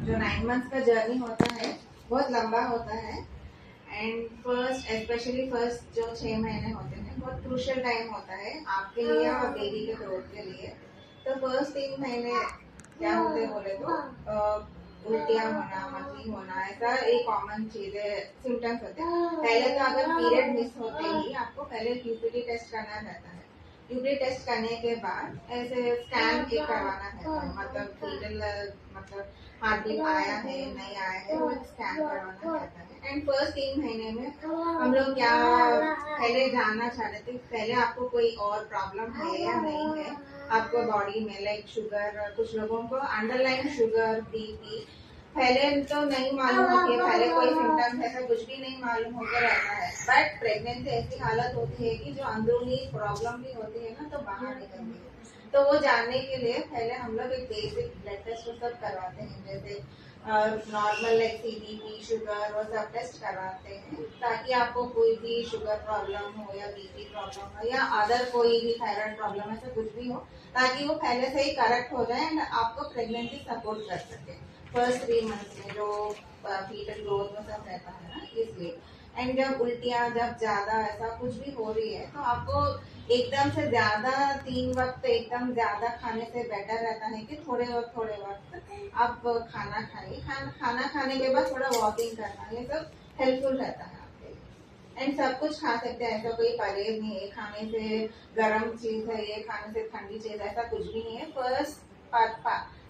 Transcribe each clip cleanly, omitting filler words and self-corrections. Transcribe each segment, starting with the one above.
जो 9 मंथ्स का जर्नी होता है बहुत लंबा होता है। एंड फर्स्ट स्पेशली फर्स्ट जो 6 महीने होते हैं बहुत क्रूशियल टाइम होता है आपके लिए और बेबी के ग्रोथ के लिए। तो फर्स्ट 3 महीने क्या होते हैं बोले तो उल्टियाँ होना, मतली होना, ऐसा एक कॉमन चीज है, सिम्टम्स होते हैं। पहले तो अगर पीरियड मिस होते ही आपको पहले यूपीटी टेस्ट करना रहता है। यूपीटी टेस्ट करने के बाद ऐसे स्कैन एक करवाना रहता है, मतलब फीटल मतलब हार्ट बीट आया है नहीं आया है वो स्कैन करवाना रहता है। एंड फर्स्ट 3 महीने में हम लोग क्या पहले जानना चाह रहे थे, पहले आपको कोई और प्रॉब्लम है या नहीं है आपको बॉडी में, लाइक शुगर, कुछ लोगों को अंडरलाइन शुगर, बीपी पहले तो नहीं मालूम होती है, पहले कोई सिम्टम्स ऐसा कुछ भी नहीं मालूम होकर रहता है। बट प्रेगनेंसी ऐसी हालत होती है कि जो अंदरूनी प्रॉब्लम भी होती है ना तो बाहर निकलती है। तो वो जानने के लिए पहले हम लोग एक बेसिक ब्लड टेस्ट सब करवाते हैं, जैसे नॉर्मल लाइक सीबीपी, शुगर वो सब टेस्ट करवाते हैं, ताकि आपको कोई भी शुगर प्रॉब्लम हो या बीपी प्रॉब्लम हो या अदर कोई भी थायराइड प्रॉब्लम ऐसा कुछ भी हो, ताकि वो पहले से ही करेक्ट हो जाए एंड आपको प्रेगनेंसी सपोर्ट कर सके फर्स्ट 3 मंथ्स में जो फीटल ग्रोथ में सब रहता है ना, इसलिए। एंड जब उल्टियाँ जब ज्यादा ऐसा कुछ भी हो रही है तो आपको एकदम से ज्यादा 3 वक्त एकदम ज्यादा खाने से बेटर रहता है कि थोड़े वक्त आप खाना खाइए, खाना खाने के बाद थोड़ा वॉकिंग करना, ये सब हेल्पफुल रहता है आपके लिए। एंड सब कुछ खा सकते हैं, ऐसा कोई परहेज नहीं है, खाने से गर्म चीज है ये, खाने से ठंडी चीज ऐसा कुछ भी नहीं है। फर्स्ट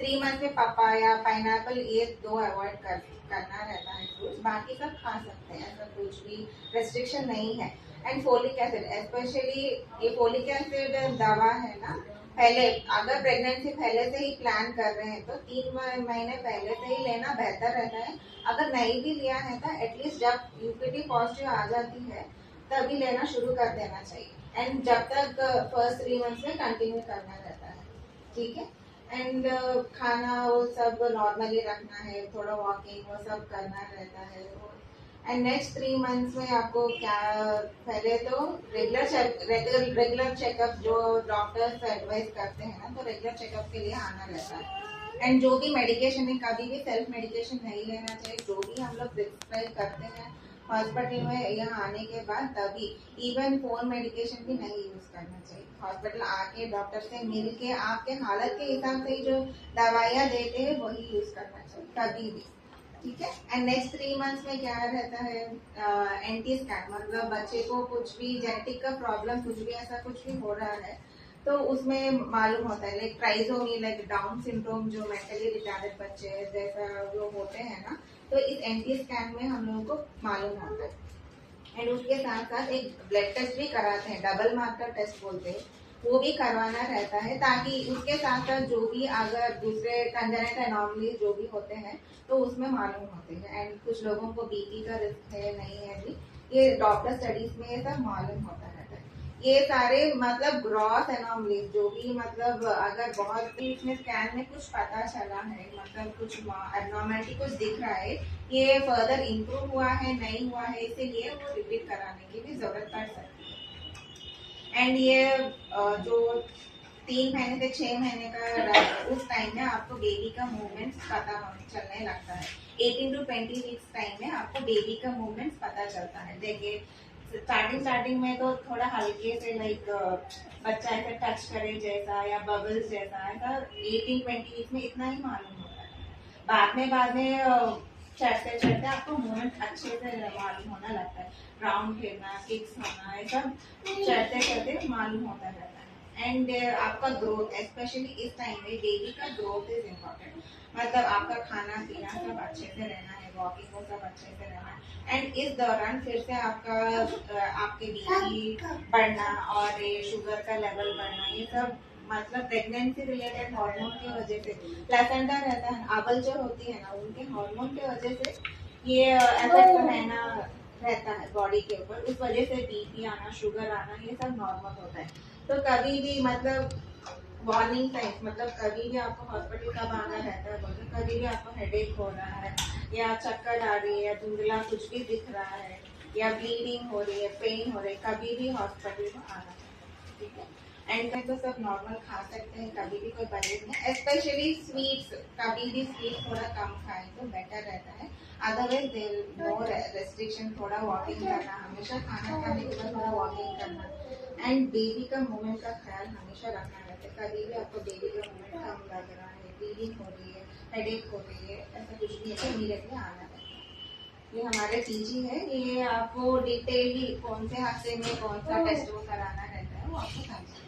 3 मंथ में पपाया, पाइनएप्पल ये 2 अवॉइड करना रहता है फ्रूट्स, बाकी सब खा सकते हैं, ऐसा कुछ भी रेस्ट्रिक्शन नहीं है। एंड फोलिक एसिड स्पेशली, ये फोलिक एसिड दवा है ना, पहले अगर प्रेगनेंसी पहले से ही प्लान कर रहे हैं तो 3 महीने पहले से ही लेना बेहतर रहता है। अगर नहीं भी लिया है तो एटलीस्ट जब यूपीटी पॉजिटिव आ जाती है तभी लेना शुरू कर देना चाहिए। एंड जब तक फर्स्ट 3 मंथ्स में कंटिन्यू करना रहता है, ठीक है। एंड खाना वो सब नॉर्मली रखना है, थोड़ा वॉकिंग वो सब करना रहता है। एंड नेक्स्ट 3 मंथ्स में आपको क्या, पहले तो रेगुलर चेकअप जो डॉक्टर्स एडवाइस करते हैं ना, तो रेगुलर चेकअप के लिए आना रहता है। एंड जो भी मेडिकेशन है कभी भी सेल्फ मेडिकेशन नहीं लेना चाहिए, जो भी हम लोग प्रिस्क्राइब करते हैं हॉस्पिटल में यहाँ आने के बाद, तभी इवन फोन मेडिकेशन भी नहीं यूज करना चाहिए। हॉस्पिटल आके डॉक्टर से मिल के आपके हालत के हिसाब से जो दवाइयाँ देते हैं वही यूज करना चाहिए कभी भी, ठीक है। एंड नेक्स्ट 3 मंथ्स में क्या रहता है, एंटी स्कैन, मतलब बच्चे को कुछ भी जेनेटिक का प्रॉब्लम कुछ भी ऐसा कुछ भी हो रहा है तो उसमें मालूम होता है, like trisomy, like down syndrome, जो मेंटली रिटार्डेड बच्चे जैसा जो होते हैं ना, तो इस एंटी स्कैन में हम लोगों को मालूम होता है। एंड उसके साथ साथ एक ब्लड टेस्ट भी कराते हैं, डबल मार्कर टेस्ट बोलते हैं, वो भी करवाना रहता है, ताकि उसके साथ साथ जो भी अगर दूसरे कंजेनिटल एनॉमली जो भी होते हैं तो उसमें मालूम होते हैं। एंड कुछ लोगों को बीपी का रिस्क है नहीं है भी, ये डॉक्टर स्टडीज में ये सब मालूम होता रहता है। ये सारे मतलब ग्रॉस एनॉमली जो भी, मतलब अगर बहुत भी इसमें स्कैन में कुछ पता चला है, मतलब कुछ एबनॉर्मलिटी कुछ दिख रहा है, ये फर्दर इम्प्रूव हुआ है नहीं हुआ है, इसीलिए वो रिपीट कराने की भी जरूरत पड़ सकती है। एंड ये जो 3 महीने से 6 महीने का उस टाइम में आपको बेबी का मूवमेंट पता चलने लगता है। 18 to 20 वीक्स टाइम में आपको बेबी का मूवमेंट पता चलता है। देखिए स्टार्टिंग में तो थोड़ा हल्के से लाइक बच्चा ऐसे टच करे जैसा या बबल्स जैसा, ऐसा 18-20 वीक्स में इतना ही मालूम होता है। बाद में चढ़ते चढ़ते आपको मूवमेंट अच्छे से मालूम होने लगता है, राउंड फिरना, किक्स होना, ये सब चढ़ते चढ़ते मालूम होता रहता है। एंड आपका ग्रोथ स्पेशली इस टाइम में बेबी का ग्रोथ इज इम्पोर्टेंट, मतलब आपका खाना पीना सब अच्छे से रहना है, वॉकिंग को सब अच्छे से रहना है। एंड इस दौरान फिर से आपका आपके बीपी बढ़ना और ये शुगर का लेवल बढ़ना, ये सब मतलब प्रेगनेंसी रिलेटेड हार्मोन की वजह से, प्लेसेंटा रहता है, आवल जो होती है ना, उनके हार्मोन की वजह से ये इफेक्ट रहना रहता है बॉडी के ऊपर, उस वजह से बीपी आना, शुगर आना, ये सब नॉर्मल होता है। तो कभी भी मतलब वार्निंग साइंस, मतलब कभी भी आपको हॉस्पिटल कब आना रहता है बोलते, कभी भी आपको हेडेक हो रहा है या चक्कर आ रही है या धुंधला कुछ भी दिख रहा है या ब्लीडिंग हो रही है, पेन हो रही है, कभी भी हॉस्पिटल में आना है, ठीक है। एंड में तो सब नॉर्मल खा सकते हैं, कभी भी कोई परहेज नहीं, स्पेशली स्वीट्स, कभी भी स्वीट थोड़ा कम खाएं तो बेटर रहता है। अदरवाइज देर नो रेस्ट्रिक्शन, थोड़ा वॉकिंग करना, हमेशा खाना खाने के बाद थोड़ा वॉकिंग करना, एंड बेबी का मूवमेंट का ख्याल हमेशा रखना रहता है। कभी भी आपको बेबी का मूवमेंट कम लग रहा है, ब्लीडिंग हो रही है, हेडेक हो रही है, ऐसा कुछ भी है, इमीडिएटली आना रहता है। ये हमारे पीजी है, ये आपको डिटेलली कौन से हफ्ते में कौन सा टेस्ट वो कराना रहता है वो आपको समझना।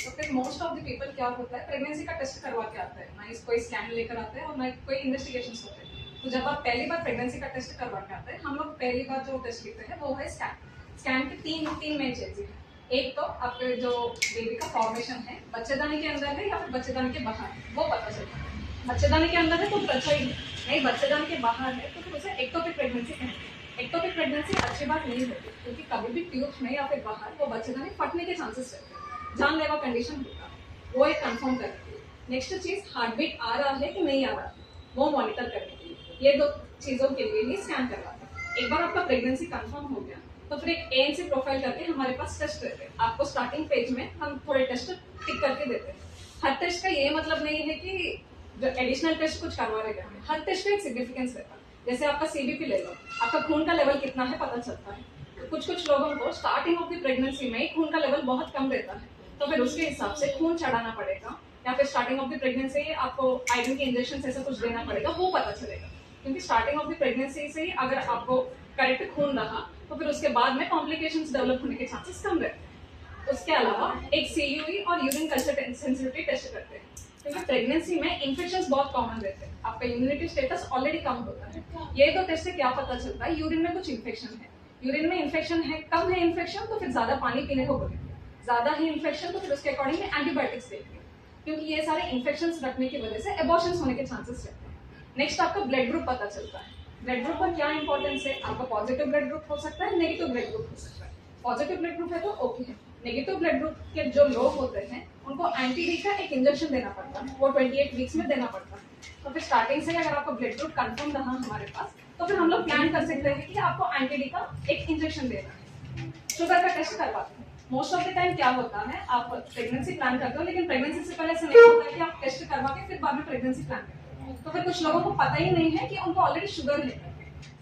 तो फिर मोस्ट ऑफ द पीपल क्या होता है, प्रेगनेंसी का टेस्ट करवा के आते हैं, ना इस कोई स्कैन लेकर आते हैं और ना कोई इन्वेस्टिगेशन होते हैं। तो जब आप पहली बार प्रेगनेंसी का टेस्ट करवा के आते हैं, हम लोग पहली बार जो टेस्ट लेते हैं वो है स्कैन। स्कैन की तीन मेन चीजें हैं। एक तो आपके जो बेबी का फॉर्मेशन है, बच्चेदानी के अंदर है या फिर बच्चेदानी के बाहर है, वो पता चलता है। बच्चेदानी के अंदर है तो अच्छा ही नहीं, बच्चेदानी के बाहर है तो फिर उसे एक्टोपिक प्रेगनेंसी कहेंगे। एक्टोपिक प्रेगनेंसी अच्छी बात नहीं होती, क्योंकि कभी भी ट्यूब में या फिर बाहर वो बच्चेदानी फटने के चांसेस रहते हैं, जानलेवा कंडीशन होता है। वो एक कंफर्म करने के लिए। नेक्स्ट चीज, हार्ट बीट आ रहा है कि नहीं आ रहा है वो मॉनिटर करने के लिए, ये दो चीजों के लिए ही स्कैन करवाते हैं। एक बार आपका प्रेगनेंसी कंफर्म हो गया तो फिर एक ANC प्रोफाइल करके हमारे पास टेस्ट रहते हैं। आपको स्टार्टिंग पेज में हम थोड़े टेस्ट टिक करके देते हैं। हर टेस्ट का ये मतलब नहीं है कि जो एडिशनल टेस्ट कुछ करवा रहे हैं, हर टेस्ट का एक सिग्निफिकेंस रहता है। जैसे आपका CBP ले लो, आपका खून का लेवल कितना है पता चलता है। तो कुछ लोगों को स्टार्टिंग ऑफ द प्रेगनेंसी में ही खून का लेवल बहुत कम रहता है, तो फिर उसके हिसाब से खून चढ़ाना पड़ेगा, या फिर स्टार्टिंग ऑफ द प्रेगनेंसी आपको आयरन के इंजेक्शन ऐसा कुछ देना पड़ेगा, वो पता चलेगा। क्योंकि स्टार्टिंग ऑफ द प्रेगनेंसी से ही अगर आपको करेक्ट खून रहा तो फिर उसके बाद में कॉम्प्लिकेशंस डेवलप होने के चांसेस कम रहते हैं। उसके अलावा एक CUE और यूरिन कल्चर सेंसिटिविटी टेस्ट करते हैं, क्योंकि प्रेगनेंसी में इन्फेक्शंस बहुत कॉमन रहते हैं, आपका इम्यूनिटी स्टेटस ऑलरेडी कम होता है। ये दो टेस्ट से क्या पता चलता है, यूरिन में कुछ इन्फेक्शन है, यूरिन में इन्फेक्शन है, कम है इन्फेक्शन तो फिर ज्यादा पानी पीने को बोलेंगे, ज्यादा ही इन्फेक्शन तो फिर उसके अकॉर्डिंग में एंटीबायोटिक्स देंगे, क्योंकि ये सारे इन्फेक्शंस रखने की वजह से एबॉर्शंस होने के चांसेस रहते हैं। नेक्स्ट आपका ब्लड ग्रुप पता चलता है। ब्लड ग्रुप का क्या इंपॉर्टेंस है, आपका पॉजिटिव ब्लड ग्रुप हो सकता है, नेगेटिव ब्लड ग्रुप हो सकता है। पॉजिटिव ब्लड ग्रुप है तो ओके है, नेगेटिव ब्लड ग्रुप के जो लोग होते हैं उनको एंटी-डी का एक इंजेक्शन देना पड़ता है, वो 28 वीक्स में देना पड़ता है। तो फिर स्टार्टिंग से अगर आपका ब्लड ग्रुप कंफर्म रहा हमारे पास तो फिर हम लोग प्लान कर सकते हैं कि आपको एंटी-डी का एक इंजेक्शन देना है। शुगर का टेस्ट करवाते हैं। मोस्ट ऑफ द टाइम क्या होता है, आप प्रेगनेंसी प्लान करते हो लेकिन प्रेगनेंसी से पहले ऐसा नहीं होता है कि आप टेस्ट करवा के फिर बाद में प्रेगनेंसी प्लान करते हो। तो फिर कुछ लोगों को पता ही नहीं है कि उनको ऑलरेडी शुगर है।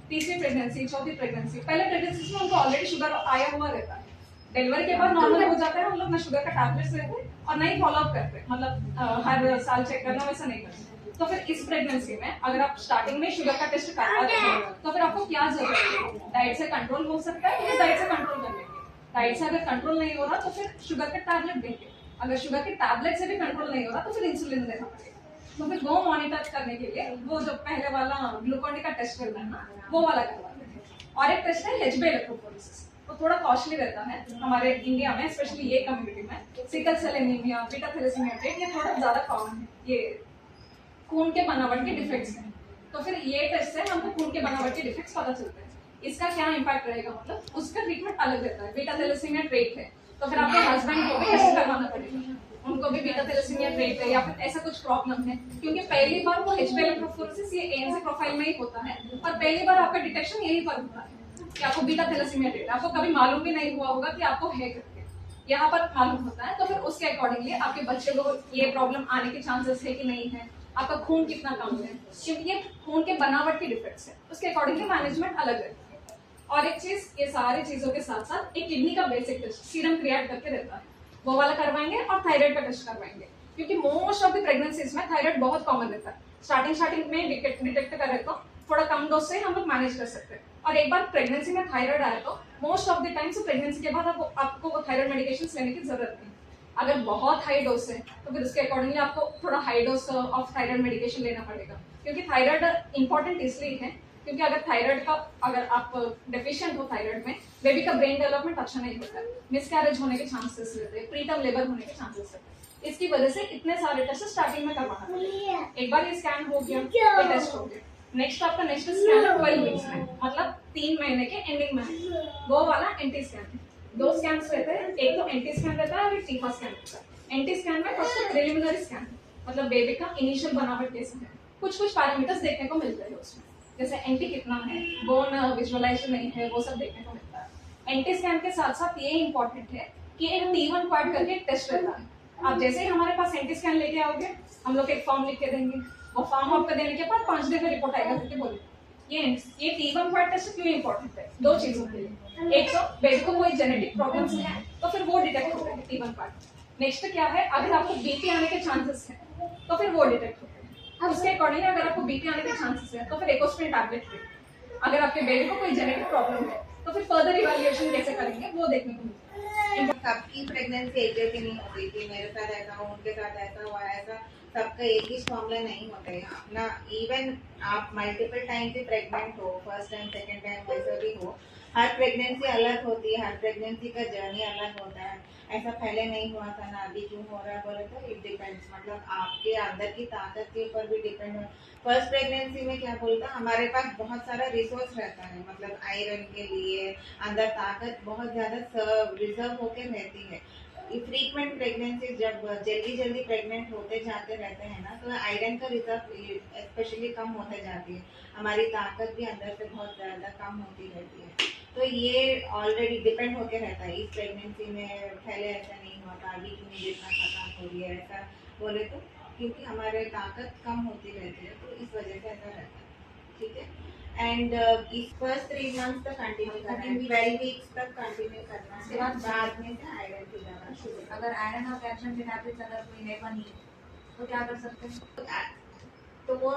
तीसरी प्रेगनेंसी, चौथी प्रेगनेंसी, पहले प्रेगनेंसी में उनको ऑलरेडी शुगर आया हुआ रहता है, डिलीवरी के बाद नॉर्मल हो जाता है, हम लोग ना शुगर का टैबलेट्स लेते और ना ही फॉलो अप करते, मतलब हर साल चेक करना वैसा नहीं करते। तो फिर इस प्रेगनेंसी में अगर आप स्टार्टिंग में शुगर का टेस्ट करवा रहे हैं तो फिर आपको क्या जरूरत है, डाइट से कंट्रोल हो सकता है तो डाइट से कंट्रोल कर लेंगे। डाइट से अगर कंट्रोल नहीं हो रहा तो फिर शुगर के टैबलेट देंगे, अगर शुगर के टैबलेट से भी कंट्रोल नहीं हो रहा तो फिर इंसुलिन देना पड़ेगा। तो फिर वो मॉनिटर करने के लिए वो जो पहले वाला ग्लूकोन डी का टेस्ट करना है ना, वो वाला करवाते हैं। और एक टेस्ट है HB इलेक्ट्रोफोरेसिस, वो थोड़ा कॉस्टली रहता है हमारे इंडिया में, स्पेशली ये कम्युनिटी में। Sickle cell anaemia, beta thalassaemia trait, ये थोड़ा ज्यादा कॉमन है, ये खून के बनावट के डिफेक्ट्स हैं। तो फिर ये टेस्ट से हमको खून के बनावट के डिफेक्ट्स पता चलते हैं। इसका क्या इम्पैक्ट रहेगा, मतलब उसका ट्रीटमेंट अलग रहता है। बीटा थैलेसीमिया ट्रेट है तो फिर आपके हस्बैंड को भी टेस्ट करवाना पड़ेगा, उनको भी बीटा थैलेसीमिया ट्रेट है या फिर ऐसा कुछ प्रॉब्लम है, क्योंकि पहली बार वो HB इलेक्ट्रोफोरेसिस ये ANC प्रोफाइल में ही होता है और पहली बार आपका डिटेक्शन यही पर होता है कि आपको बीटा थैलेसीमिया ट्रेट, आपको कभी मालूम भी नहीं हुआ होगा कि आपको है करके, यहाँ पर मालूम होता है। तो फिर उसके अकॉर्डिंगली आपके बच्चे को ये प्रॉब्लम आने के चांसेस है कि नहीं है, आपका खून कितना कम है, क्योंकि ये खून के बनावट के डिफेक्ट्स है, उसके अकॉर्डिंगली मैनेजमेंट अलग रहता है। और एक चीज, ये सारी चीजों के साथ साथ एक किडनी का बेसिक टेस्ट सीरम क्रिएट करके रहता है, वो वाला करवाएंगे और थायराइड का टेस्ट करवाएंगे, क्योंकि मोस्ट ऑफ द प्रेगनेंसीज में थायराइड बहुत कॉमन रहता है। स्टार्टिंग में डिटेक्ट करे तो थोड़ा कम डोज से हम लोग मैनेज कर सकते हैं। और एक बार प्रेगनेंसी में थायराइड आया तो मोस्ट ऑफ द टाइम से प्रेगनेंसी के बाद आपको वो थायराइड मेडिकेशन लेने की जरूरत नहीं। अगर बहुत हाई डोज है तो फिर उसके अकॉर्डिंगली आपको थोड़ा high dose of thyroid medication लेना पड़ेगा, क्योंकि थायराइड इंपॉर्टेंट इसलिए है क्योंकि अगर थायराइड का अगर आप डेफिशिएंट हो थायराइड में, बेबी का ब्रेन डेवलपमेंट अच्छा नहीं होता है, मिसकैरेज होने के चांसेस रहते हैं, प्रीटर्म लेबर होने के चांसेस रहते हैं। इसकी वजह से इतने सारे टेस्ट स्टार्टिंग में करवाना पड़ेगा। एक बार ये स्कैन हो गया, ये टेस्ट हो गया, नेक्स्ट आपका नेक्स्ट स्कैन है 12 वीक्स में, मतलब 3 महीने के एंडिंग में, वो वाला एंटी स्कैन है। 2 स्कैन्स रहते हैं, एक तो एंटी स्कैन रहता है और एक टीफा स्कैन रहता है। एंटी स्कैन में फर्स्ट प्रिलिमिनरी स्कैन, मतलब बेबी का इनिशियल बनावट कैसा है, कुछ पैरामीटर्स देखने को मिलते हैं उसमें, जैसे एंटी कितना है, बोन विजुअलाइज नहीं है, वो सब देखने को मिलता है। एंटी स्कैन के साथ साथ ये इंपॉर्टेंट है कि एक T1 क्वाड करके एक टेस्ट रहता है। आप जैसे ही हमारे पास एंटी स्कैन लेके आओगे, हम लोग एक फॉर्म लिख के देंगे, और फॉर्म आपको देने के बाद 5 दिन में रिपोर्ट आएगा करके बोले। ये T1 क्वाड टेस्ट क्यों इंपॉर्टेंट है? 2 चीजों के लिए। एक तो बेबी को कोई जेनेटिक प्रॉब्लम्स है तो फिर वो डिटेक्ट होता है T1 क्वाड। नेक्स्ट क्या है, अगर आपको बीपी आने के चांसेस हैं तो फिर वो डिटेक्ट होता है। उसके अकॉर्डिंग अगर आपको बीपी आने के चांसेस है तो फिर एकोस्प्रिन टैबलेट लें। अगर आपके बेबी को कोई जेनेटिक प्रॉब्लम है तो फिर फर्दर इवैल्यूएशन कैसे करेंगे वो देखने को मिलता है। सबकी प्रेगनेंसी एक जैसी नहीं होती कि मेरे साथ ऐसा हो, उनके साथ ऐसा हुआ, ऐसा सबका एक ही फॉर्मूला नहीं होता है अपना। इवन आप मल्टीपल टाइम से प्रेग्नेंट हो, फर्स्ट टाइम सेकंड टाइम वैसा भी हो, हर प्रेगनेंसी अलग होती है, हर प्रेगनेंसी का जर्नी अलग होता है। ऐसा पहले नहीं हुआ था ना अभी क्यों हो रहा है बोले तो इट डिपेंड्स, मतलब आपके अंदर की ताकत के ऊपर भी डिपेंड हो। फर्स्ट प्रेगनेंसी में क्या बोलता हमारे पास बहुत सारा रिसोर्स रहता है, मतलब आयरन के लिए अंदर ताकत बहुत ज्यादा रिजर्व होकर रहती है। फ्रीक्वेंट प्रेगनेंसी जब जल्दी जल्दी प्रेग्नेंट होते जाते रहते हैं ना तो आयरन का रिजर्व स्पेशली कम होते जाती है, हमारी ताकत भी अंदर से बहुत ज़्यादा कम होती रहती है। तो ये ऑलरेडी डिपेंड होके रहता है। इस प्रेगनेंसी में पहले ऐसा नहीं हुआ था, अभी क्यों जितना थकान हो रही है ऐसा बोले तो क्योंकि हमारे ताकत कम होती रहती है, तो इस वजह से ऐसा रहता है। ठीक है। एंड इस फर्स्ट 3 मंथ्स तक कंटिन्यू करना है, 12 वीक्स तक कंटिन्यू करना है। उसके बाद में से आयरन की दवा शुरू। अगर आयरन और कैल्शियम के टैबलेट्स अगर कोई ले बनी तो क्या कर सकते हैं? तो वो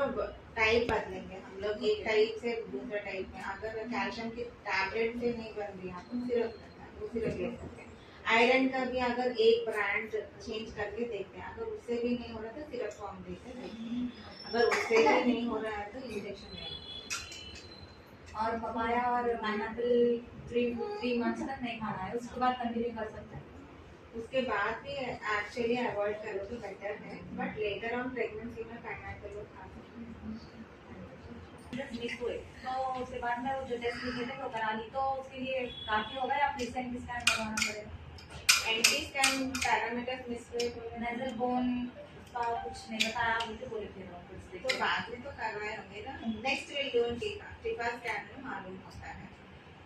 टाइप बदलेंगे हम लोग, एक टाइप से दूसरा टाइप में। अगर कैल्शियम की टैबलेट से नहीं बन रही आपको सिरप करना है, वो सिरप ले सकते हैं। आयरन का भी अगर एक ब्रांड चेंज करके देखते हैं, अगर उससे भी नहीं हो रहा तो सिरप फॉर्म देके देखते हैं, अगर उससे भी नहीं हो रहा है तो इंजेक्शन लेना। और पपाया और पाइनएप्पल 3 मंथ्स तक नहीं खाना है, उसके बाद कंटिन्यू कर सकते हैं। उसके बाद भी एक्चुअली अवॉइड करो तो बेटर है, बट लेटर ऑन प्रेगनेंसी में पाइनएप्पल वो खा सकते हैं। मिस हुए तो उसके बाद में वो जो टेस्ट लिखे थे वो करा ली, तो उसके लिए काफी होगा या फिर एंटी स्कैन करवाना पड़ेगा? एंटी स्कैन पैरामीटर्स मिस हुए तो नेजल बोन का कुछ नहीं बताया, मुझे बोले थे तो बाद में तो करवाए होंगे ना। नेक्स्ट विल डू टीका स्कैन में मालूम होता है।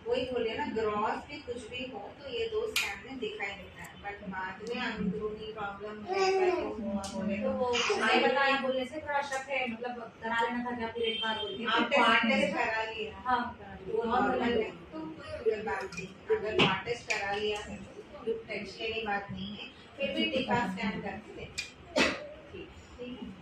वही बोलिए ना, ग्रॉस भी कुछ भी हो तो ये 2 स्कैन में दिखाई देता है, बट बाद में अंदरूनी प्रॉब्लम बोले तो वो नहीं बताया बोलने से थोड़ा शक है, मतलब करा लेना था क्या फिर एक बार बोल के। आप ब्लड टेस्ट करा लिया, हाँ वो नॉर्मल है तो कोई बात नहीं। अगर ब्लड टेस्ट करा लिया है तो टेंशन की बात नहीं है, फिर भी टीका स्कैन करके देखिए। ठीक है।